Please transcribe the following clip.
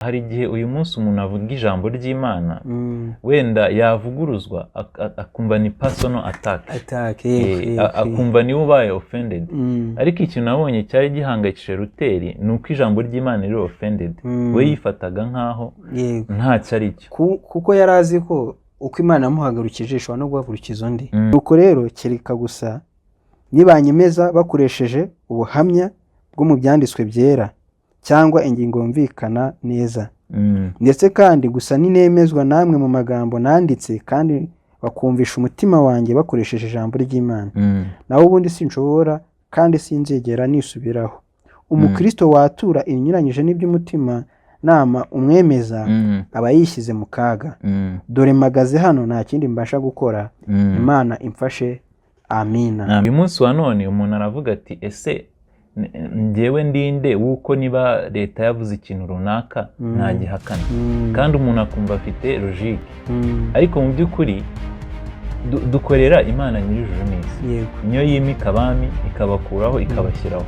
hari igihe uyu munsi umuntu avuga ijambo ry'Imana wenda yavuguruzwa akumva ni personal attack akumva niwe ubaye offended ariko ikintu nabonye cyari gihangayikishije Luteri ni uko ijambo ry'Imana riri offended we yifataga nkaho ntacyo ari cyo kuko yari azi ko uko Imana yamuhagurukije ishobora no guhagurukiza undi nuko rero kereka gusa nibanyemeza bakoresheje ubuhamya bwo mu byanditswe byera cyangwa ingingo yumvikana neza ndetse kandi gusa ninemezwa namwe mu magambo nanditse kandi bakumvisha umutima wanjye bakoresheje ijambo ry'Imana naho ubundi sinshobora kandi sinzegera nisubiraho umukristo watura ibinyuranyije n'iby'umutima nama umwemeza aba yishyize mu kaga dore magaze hano nta kindi mbasha gukora Imana imfashe amina. Uyu munsi wa none umuntu aravuga ati ese njyewe ndinde wuko niba leta yavuze ikintu runaka ntagihakana kandi umuntu akumva afite logique ariko mu by'ukuri dukorera Imana nyir'ijuru n'isi niyo yimika abami ikabakuraho ikabashyiraho